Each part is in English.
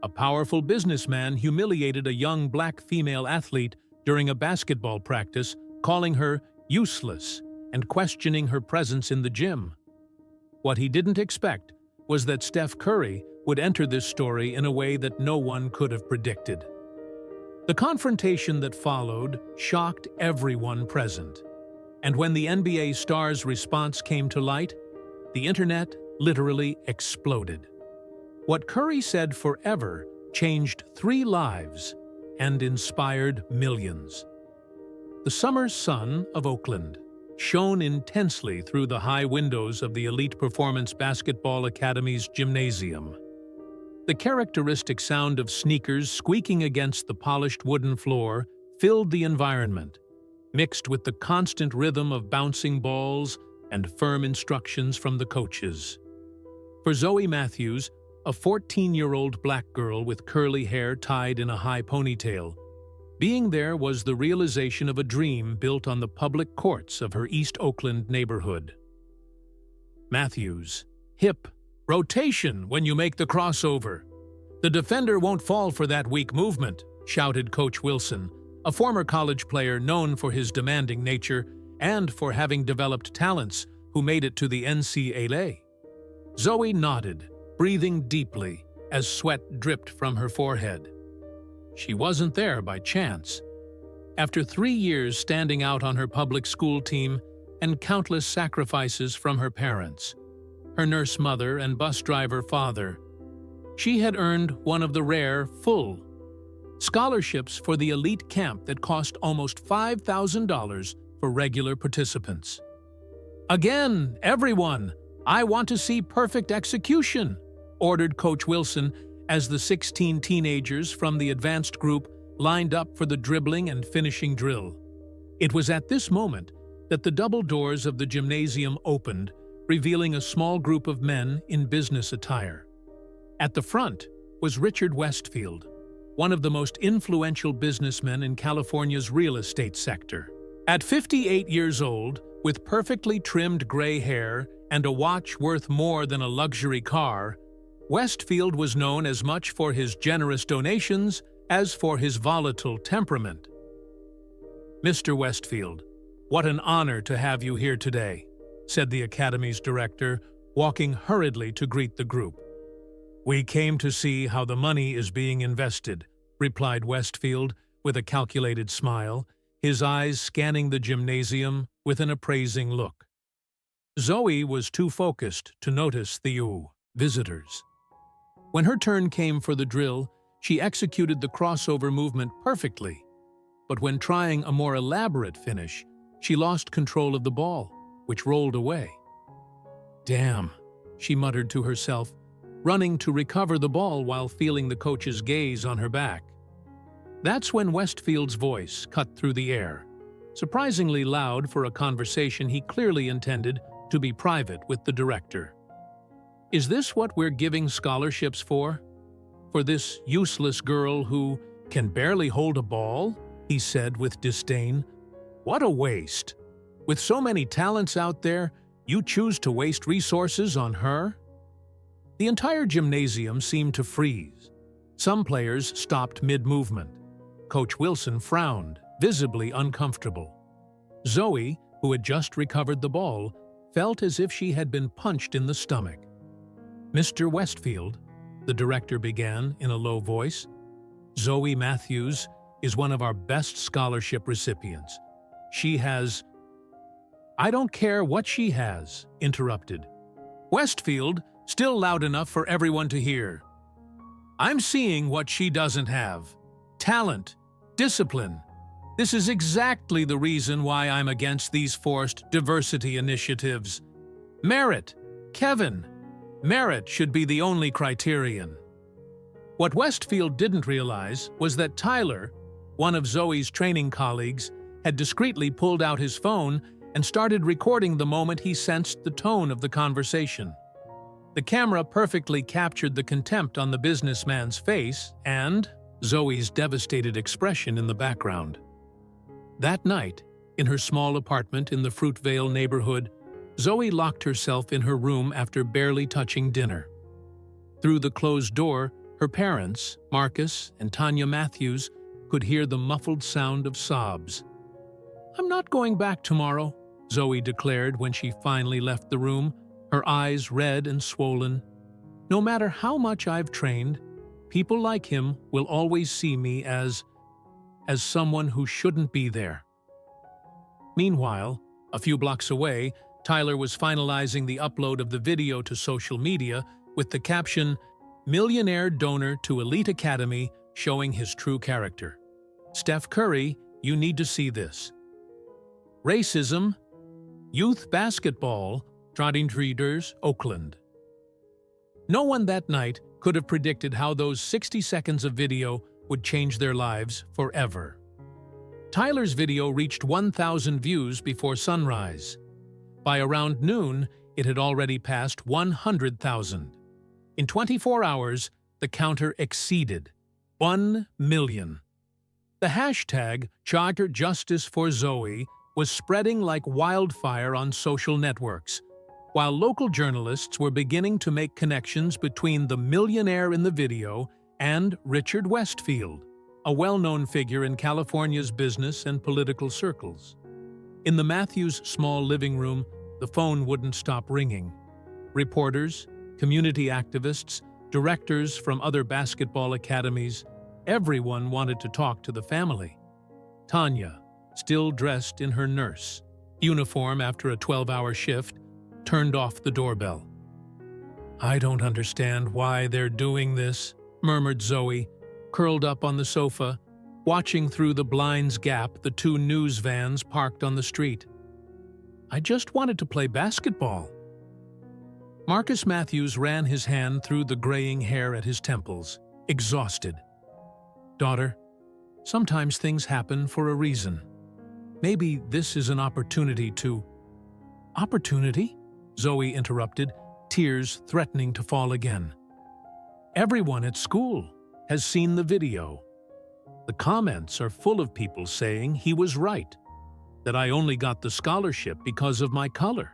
A powerful businessman humiliated a young black female athlete during a basketball practice, calling her useless and questioning her presence in the gym. What he didn't expect was that Steph Curry would enter this story in a way that no one could have predicted. The confrontation that followed shocked everyone present. And when the NBA star's response came to light, the internet literally exploded. What Curry said forever changed 3 lives and inspired millions. The summer sun of Oakland shone intensely through the high windows of the elite performance basketball academy's gymnasium. The characteristic sound of sneakers squeaking against the polished wooden floor filled the environment, mixed with the constant rhythm of bouncing balls and firm instructions from the coaches. For Zoe Matthews, a 14-year-old black girl with curly hair tied in a high ponytail, being there was the realization of a dream built on the public courts of her East Oakland neighborhood. Matthews, hip, rotation when you make the crossover. The defender won't fall for that weak movement, shouted Coach Wilson, a former college player known for his demanding nature and for having developed talents who made it to the NCAA. Zoe nodded, breathing deeply as sweat dripped from her forehead. She wasn't there by chance. After 3 years standing out on her public school team and countless sacrifices from her parents, her nurse mother and bus driver father, she had earned one of the rare full scholarships for the elite camp that cost almost $5,000 for regular participants. "Again, everyone, I want to see perfect execution," ordered Coach Wilson as the 16 teenagers from the advanced group lined up for the dribbling and finishing drill. It was at this moment that the double doors of the gymnasium opened, revealing a small group of men in business attire. At the front was Richard Westfield, one of the most influential businessmen in California's real estate sector. At 58 years old, with perfectly trimmed gray hair and a watch worth more than a luxury car, Westfield was known as much for his generous donations as for his volatile temperament. "Mr. Westfield, what an honor to have you here today," said the Academy's director, walking hurriedly to greet the group. "We came to see how the money is being invested," replied Westfield with a calculated smile, his eyes scanning the gymnasium with an appraising look. Zoe was too focused to notice the visitors. When her turn came for the drill, she executed the crossover movement perfectly. But when trying a more elaborate finish, she lost control of the ball, which rolled away. "Damn," she muttered to herself, running to recover the ball while feeling the coach's gaze on her back. That's when Westfield's voice cut through the air, surprisingly loud for a conversation he clearly intended to be private with the director. "Is this what we're giving scholarships for? For this useless girl who can barely hold a ball?" he said with disdain. "What a waste! With so many talents out there, you choose to waste resources on her?" The entire gymnasium seemed to freeze. Some players stopped mid-movement. Coach Wilson frowned, visibly uncomfortable. Zoe, who had just recovered the ball, felt as if she had been punched in the stomach. "Mr. Westfield," the director began in a low voice, "Zoe Matthews is one of our best scholarship recipients. She has—" "I don't care what she has," interrupted Westfield, still loud enough for everyone to hear. "I'm seeing what she doesn't have. Talent, discipline. This is exactly the reason why I'm against these forced diversity initiatives. Merit, Kevin. Merit should be the only criterion." What Westfield didn't realize was that Tyler, one of Zoe's training colleagues, had discreetly pulled out his phone and started recording the moment he sensed the tone of the conversation. The camera perfectly captured the contempt on the businessman's face and Zoe's devastated expression in the background. That night, in her small apartment in the Fruitvale neighborhood, Zoe locked herself in her room after barely touching dinner. Through the closed door, Her parents, Marcus and Tanya Matthews, could hear the muffled sound of sobs. "I'm not going back tomorrow," Zoe declared when she finally left the room, her eyes red and swollen. "No matter how much I've trained, people like him will always see me as someone who shouldn't be there." Meanwhile, a few blocks away, Tyler was finalizing the upload of the video to social media with the caption, "Millionaire donor to elite academy showing his true character. Steph Curry, you need to see this." Racism, youth basketball, Trotting Readers, Oakland. No one that night could have predicted how those 60 seconds of video would change their lives forever. Tyler's video reached 1,000 views before sunrise. By around noon, it had already passed 100,000. In 24 hours, the counter exceeded 1 million. The hashtag #CharterJusticeForZoe was spreading like wildfire on social networks, while local journalists were beginning to make connections between the millionaire in the video and Richard Westfield, a well-known figure in California's business and political circles. In the Matthews' small living room, the phone wouldn't stop ringing. Reporters, community activists, directors from other basketball academies, everyone wanted to talk to the family. Tanya, still dressed in her nurse uniform after a 12-hour shift, turned off the doorbell. "I don't understand why they're doing this," murmured Zoe, curled up on the sofa, watching through the blinds gap the 2 news vans parked on the street. "I just wanted to play basketball." Marcus Matthews ran his hand through the graying hair at his temples, exhausted. "Daughter, sometimes things happen for a reason. Maybe this is an opportunity to—" "Opportunity?" Zoe interrupted, tears threatening to fall again. "Everyone at school has seen the video. The comments are full of people saying he was right, that I only got the scholarship because of my color."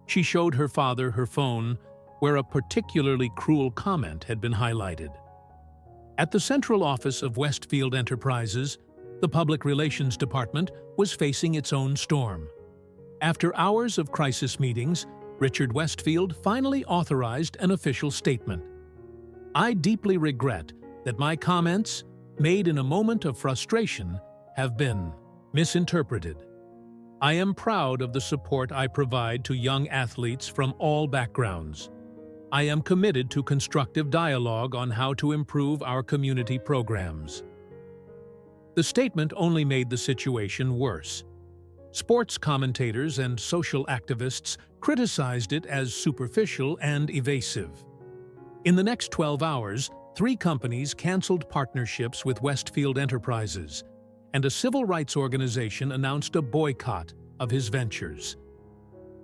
She showed her father her phone, where a particularly cruel comment had been highlighted. At the central office of Westfield Enterprises, the public relations department was facing its own storm. After hours of crisis meetings, Richard Westfield finally authorized an official statement. "I deeply regret that my comments, made in a moment of frustration, have been misinterpreted. I am proud of the support I provide to young athletes from all backgrounds. I am committed to constructive dialogue on how to improve our community programs." The statement only made the situation worse. Sports commentators and social activists criticized it as superficial and evasive. In the next 12 hours, 3 companies canceled partnerships with Westfield Enterprises, and a civil rights organization announced a boycott of his ventures.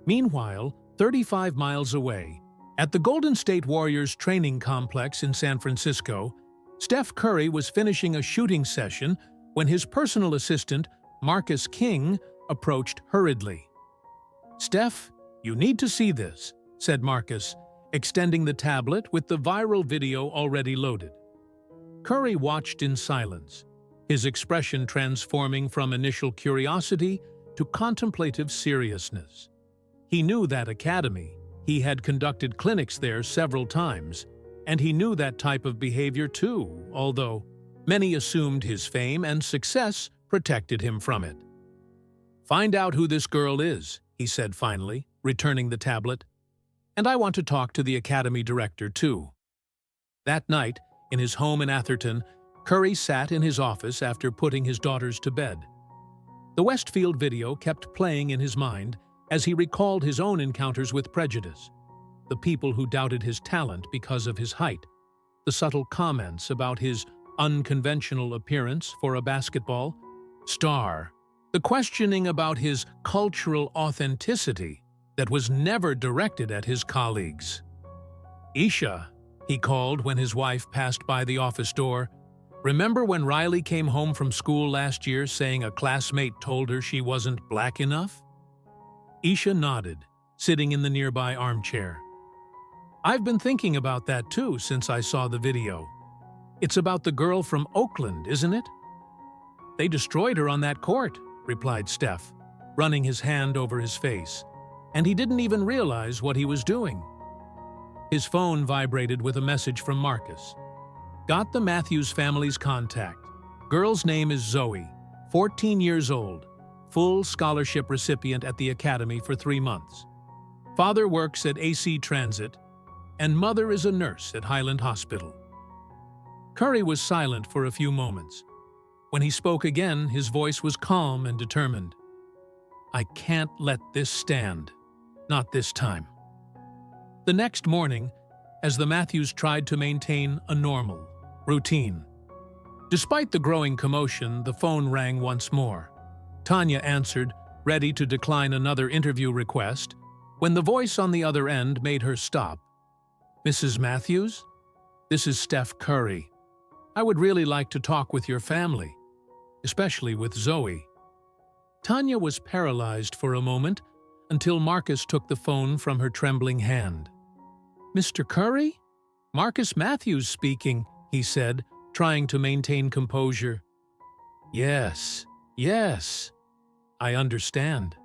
Meanwhile, 35 miles away, at the Golden State Warriors training complex in San Francisco, Steph Curry was finishing a shooting session when his personal assistant, Marcus King, approached hurriedly. "Steph, you need to see this," said Marcus, extending the tablet with the viral video already loaded. Curry watched in silence, his expression transforming from initial curiosity to contemplative seriousness. He knew that academy. He had conducted clinics there several times, and he knew that type of behavior too, although many assumed his fame and success protected him from it. "Find out who this girl is," he said finally, returning the tablet. "And I want to talk to the academy director too." That night, in his home in Atherton, Curry sat in his office after putting his daughters to bed. The Westfield video kept playing in his mind as he recalled his own encounters with prejudice, the people who doubted his talent because of his height, the subtle comments about his unconventional appearance for a basketball star, the questioning about his cultural authenticity that was never directed at his colleagues. "Isha," he called when his wife passed by the office door, "remember when Riley came home from school last year saying a classmate told her she wasn't black enough?" Isha nodded, sitting in the nearby armchair. "I've been thinking about that too since I saw the video." It's about the girl from Oakland, isn't it? They destroyed her on that court, replied Steph, running his hand over his face, and he didn't even realize what he was doing. His phone vibrated with a message from Marcus. Got the Matthews family's contact. Girl's name is Zoe, 14 years old, full scholarship recipient at the academy for 3 months. Father works at AC Transit, and mother is a nurse at Highland Hospital. Curry was silent for a few moments. When he spoke again, his voice was calm and determined. I can't let this stand. Not this time. The next morning, as the Matthews tried to maintain a normal routine. Despite the growing commotion, the phone rang once more. Tanya answered, ready to decline another interview request, when the voice on the other end made her stop. Mrs. Matthews? This is Steph Curry. I would really like to talk with your family, especially with Zoe. Tanya was paralyzed for a moment until Marcus took the phone from her trembling hand. Mr. Curry? Marcus Matthews speaking, he said, trying to maintain composure. Yes, I understand.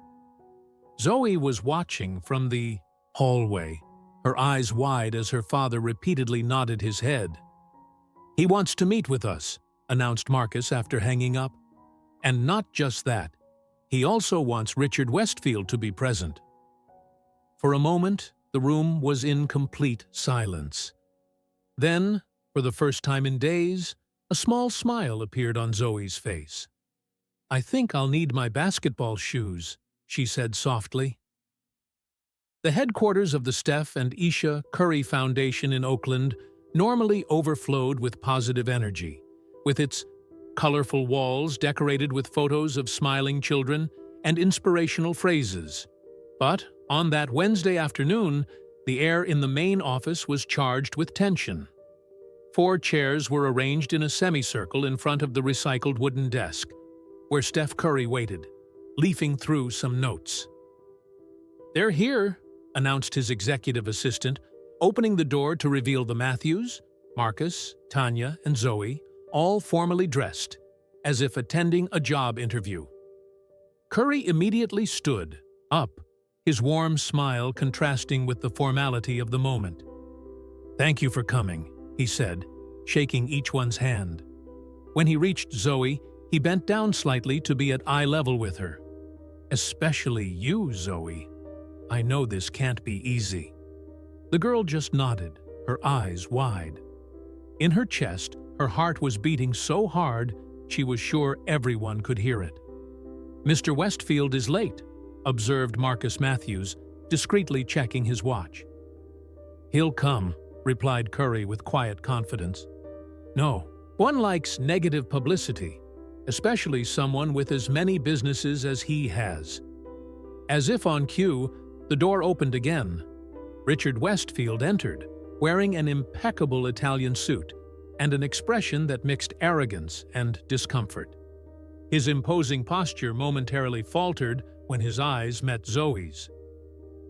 Zoe was watching from the hallway, her eyes wide as her father repeatedly nodded his head. He wants to meet with us, announced Marcus after hanging up. And not just that, he also wants Richard Westfield to be present. For a moment, the room was in complete silence. Then, for the first time in days, a small smile appeared on Zoe's face. I think I'll need my basketball shoes, she said softly. The headquarters of the Steph and Isha Curry Foundation in Oakland normally overflowed with positive energy, with its colorful walls decorated with photos of smiling children and inspirational phrases. But on that Wednesday afternoon, the air in the main office was charged with tension. 4 chairs were arranged in a semicircle in front of the recycled wooden desk, where Steph Curry waited, leafing through some notes. They're here, announced his executive assistant, opening the door to reveal the Matthews, Marcus, Tanya, and Zoe, all formally dressed, as if attending a job interview. Curry immediately stood up, his warm smile contrasting with the formality of the moment. Thank you for coming, he said, shaking each one's hand. When he reached Zoe, he bent down slightly to be at eye level with her. Especially you, Zoe. I know this can't be easy. The girl just nodded, her eyes wide. In her chest, her heart was beating so hard she was sure everyone could hear it. Mr. Westfield is late, observed Marcus Matthews, discreetly checking his watch. He'll come, replied Curry with quiet confidence. No, one likes negative publicity, especially someone with as many businesses as he has. As if on cue, the door opened again. Richard Westfield entered, wearing an impeccable Italian suit and an expression that mixed arrogance and discomfort. His imposing posture momentarily faltered when his eyes met Zoe's.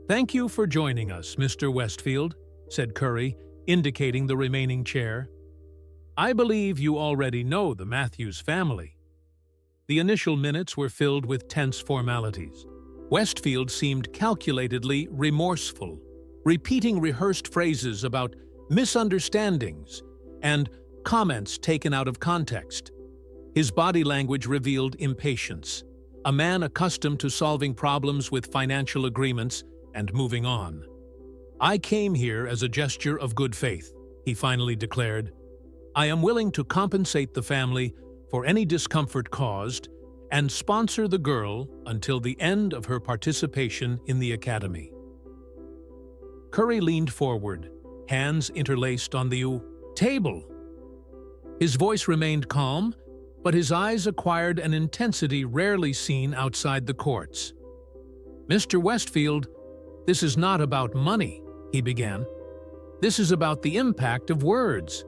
Thank you for joining us, Mr. Westfield, said Curry, indicating the remaining chair. I believe you already know the Matthews family. The initial minutes were filled with tense formalities. Westfield seemed calculatedly remorseful, repeating rehearsed phrases about misunderstandings and comments taken out of context. His body language revealed impatience, a man accustomed to solving problems with financial agreements and moving on. I came here as a gesture of good faith, he finally declared. I am willing to compensate the family for any discomfort caused and sponsor the girl until the end of her participation in the academy. Curry leaned forward, hands interlaced on the table. His voice remained calm, but his eyes acquired an intensity rarely seen outside the courts. Mr. Westfield, this is not about money, he began. This is about the impact of words.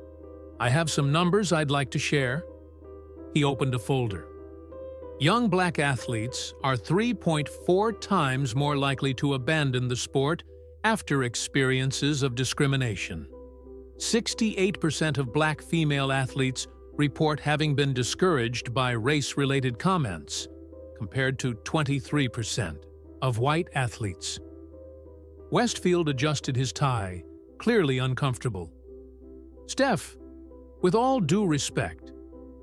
I have some numbers I'd like to share. He opened a folder. Young black athletes are 3.4 times more likely to abandon the sport after experiences of discrimination. 68% of black female athletes report having been discouraged by race-related comments, compared to 23% of white athletes. Westfield adjusted his tie, clearly uncomfortable. "Steph, with all due respect,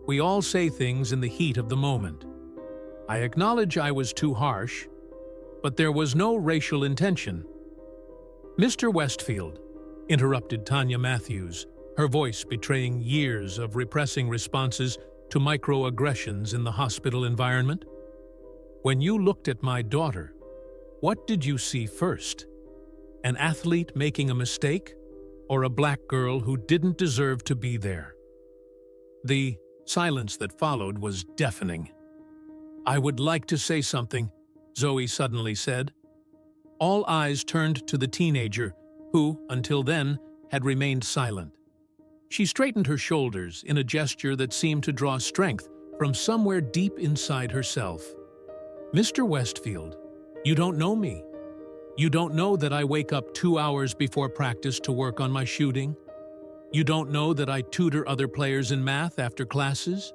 we all say things in the heat of the moment. I acknowledge I was too harsh, but there was no racial intention." "Mr. Westfield," interrupted Tanya Matthews, her voice betraying years of repressing responses to microaggressions in the hospital environment. "When you looked at my daughter, what did you see first? An athlete making a mistake, or a black girl who didn't deserve to be there?" The silence that followed was deafening. "I would like to say something," Zoe suddenly said. All eyes turned to the teenager, who, until then, had remained silent. She straightened her shoulders in a gesture that seemed to draw strength from somewhere deep inside herself. "Mr. Westfield, you don't know me. You don't know that I wake up 2 hours before practice to work on my shooting. You don't know that I tutor other players in math after classes.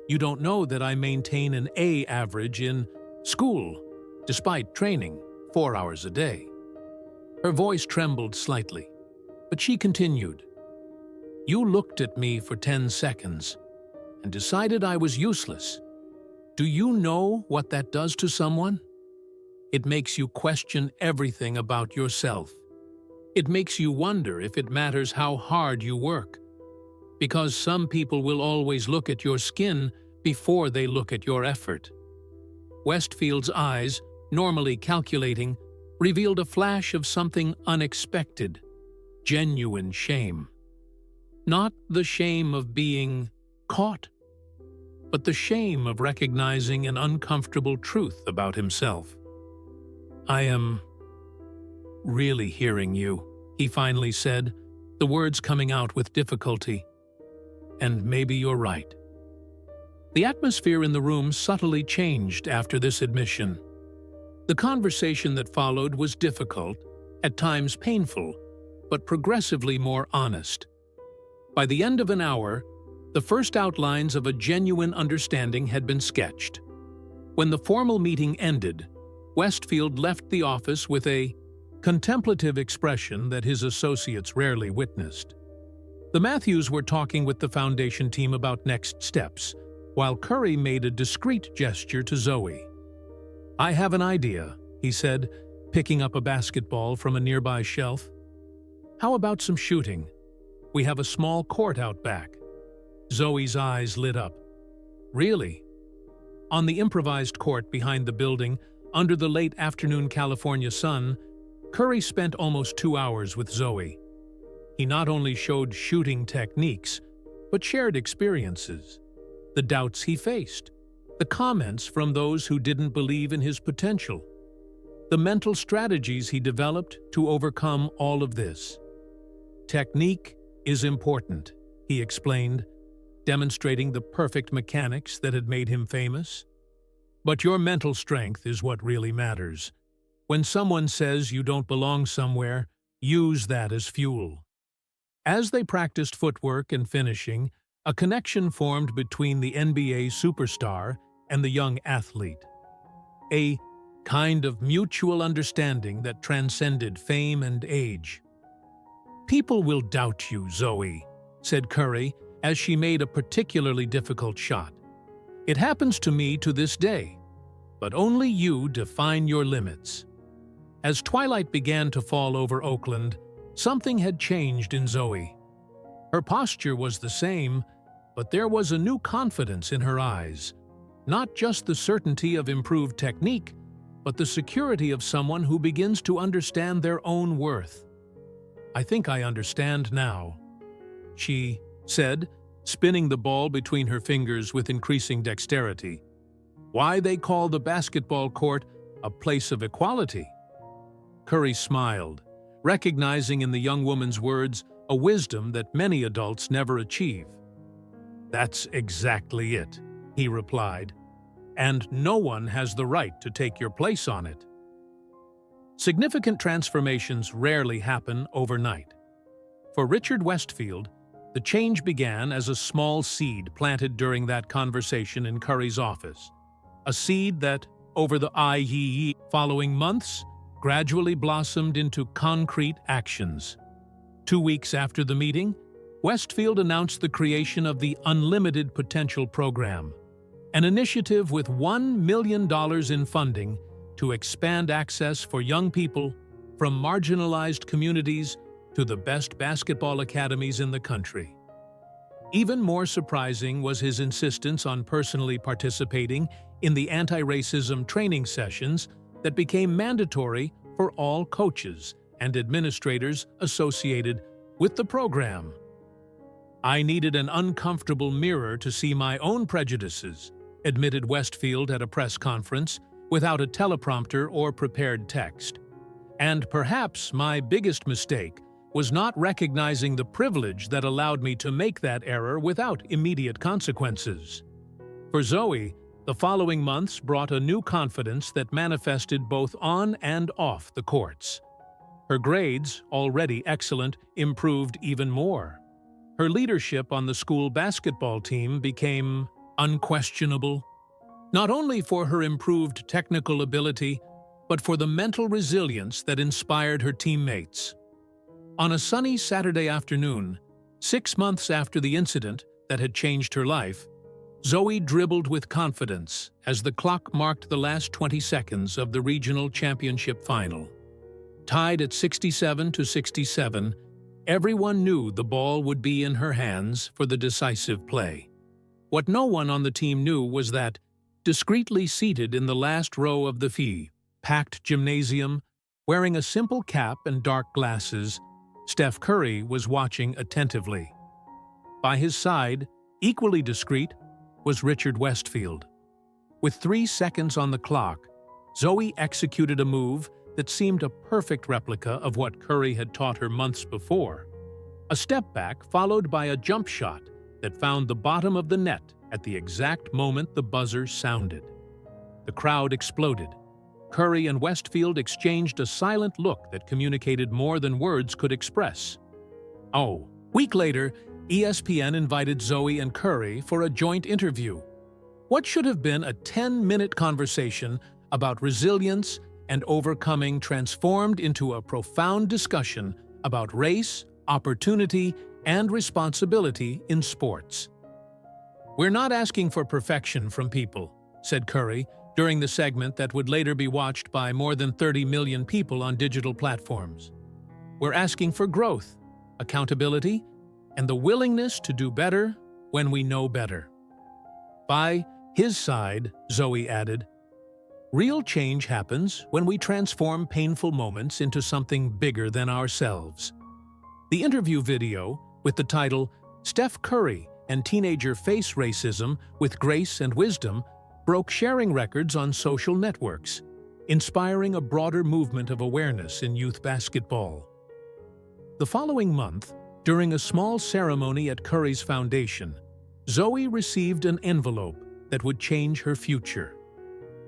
You don't know that I maintain an A average in school, despite training 4 hours a day." Her voice trembled slightly, but she continued. "You looked at me for 10 seconds and decided I was useless. Do you know what that does to someone? It makes you question everything about yourself. It makes you wonder if it matters how hard you work. Because some people will always look at your skin before they look at your effort." Westfield's eyes, normally calculating, revealed a flash of something unexpected, genuine shame. Not the shame of being caught, but the shame of recognizing an uncomfortable truth about himself. "I am really hearing you," he finally said, the words coming out with difficulty. "And maybe you're right." The atmosphere in the room subtly changed after this admission. The conversation that followed was difficult, at times painful, but progressively more honest. By the end of an hour, the first outlines of a genuine understanding had been sketched. When the formal meeting ended, Westfield left the office with a contemplative expression that his associates rarely witnessed. The Matthews were talking with the foundation team about next steps, while Curry made a discreet gesture to Zoe. "I have an idea," he said, picking up a basketball from a nearby shelf. "How about some shooting? We have a small court out back." Zoe's eyes lit up. "Really?" On the improvised court behind the building, under the late afternoon California sun, Curry spent almost 2 hours with Zoe. He not only showed shooting techniques, but shared experiences, the doubts he faced, the comments from those who didn't believe in his potential, the mental strategies he developed to overcome all of this. "Technique is important," he explained, demonstrating the perfect mechanics that had made him famous. "But your mental strength is what really matters. When someone says you don't belong somewhere, use that as fuel." As they practiced footwork and finishing, a connection formed between the NBA superstar and the young athlete. A kind of mutual understanding that transcended fame and age. "People will doubt you, Zoe," said Curry as she made a particularly difficult shot. "It happens to me to this day, but only you define your limits." As twilight began to fall over Oakland, something had changed in Zoe. Her posture was the same, but there was a new confidence in her eyes. Not just the certainty of improved technique, but the security of someone who begins to understand their own worth. "I think I understand now," she said, spinning the ball between her fingers with increasing dexterity. "Why they call the basketball court a place of equality." Curry smiled, recognizing in the young woman's words a wisdom that many adults never achieve. "That's exactly it," he replied, "and no one has the right to take your place on it." Significant transformations rarely happen overnight. For Richard Westfield, the change began as a small seed planted during that conversation in Curry's office. A seed that, over the following months, gradually blossomed into concrete actions. 2 weeks after the meeting, Westfield announced the creation of the Unlimited Potential Program, an initiative with $1 million in funding to expand access for young people from marginalized communities to the best basketball academies in the country. Even more surprising was his insistence on personally participating in the anti-racism training sessions that became mandatory for all coaches and administrators associated with the program. "I needed an uncomfortable mirror to see my own prejudices," admitted Westfield at a press conference without a teleprompter or prepared text. "And perhaps my biggest mistake was not recognizing the privilege that allowed me to make that error without immediate consequences." For Zoe, the following months brought a new confidence that manifested both on and off the courts. Her grades, already excellent, improved even more. Her leadership on the school basketball team became unquestionable, not only for her improved technical ability, but for the mental resilience that inspired her teammates. On a sunny Saturday afternoon, 6 months after the incident that had changed her life, Zoe dribbled with confidence as the clock marked the last 20 seconds of the regional championship final. Tied at 67-67, everyone knew the ball would be in her hands for the decisive play. What no one on the team knew was that, discreetly seated in the last row of the packed gymnasium, wearing a simple cap and dark glasses, Steph Curry was watching attentively. By his side, equally discreet, was Richard Westfield. With 3 seconds on the clock, Zoe executed a move that seemed a perfect replica of what Curry had taught her months before. A step back followed by a jump shot that found the bottom of the net at the exact moment the buzzer sounded. The crowd exploded. Curry and Westfield exchanged a silent look that communicated more than words could express. A week later, ESPN invited Zoe and Curry for a joint interview. What should have been a 10-minute conversation about resilience and overcoming transformed into a profound discussion about race, opportunity, and responsibility in sports. "We're not asking for perfection from people," said Curry during the segment that would later be watched by more than 30 million people on digital platforms. "We're asking for growth, accountability, and the willingness to do better when we know better." By his side, Zoe added, "Real change happens when we transform painful moments into something bigger than ourselves." The interview video, with the title "Steph Curry and Teenager Face Racism with Grace and Wisdom," broke sharing records on social networks, inspiring a broader movement of awareness in youth basketball. The following month, during a small ceremony at Curry's foundation, Zoe received an envelope that would change her future.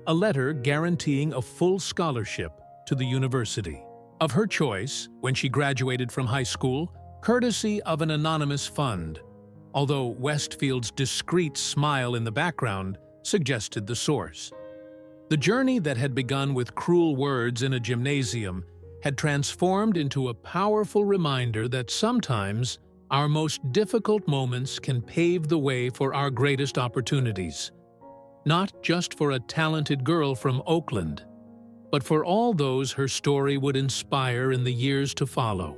A letter guaranteeing a full scholarship to the university of her choice when she graduated from high school, courtesy of an anonymous fund, although Westfield's discreet smile in the background suggested the source. The journey that had begun with cruel words in a gymnasium had transformed into a powerful reminder that sometimes our most difficult moments can pave the way for our greatest opportunities. Not just for a talented girl from Oakland, but for all those her story would inspire in the years to follow.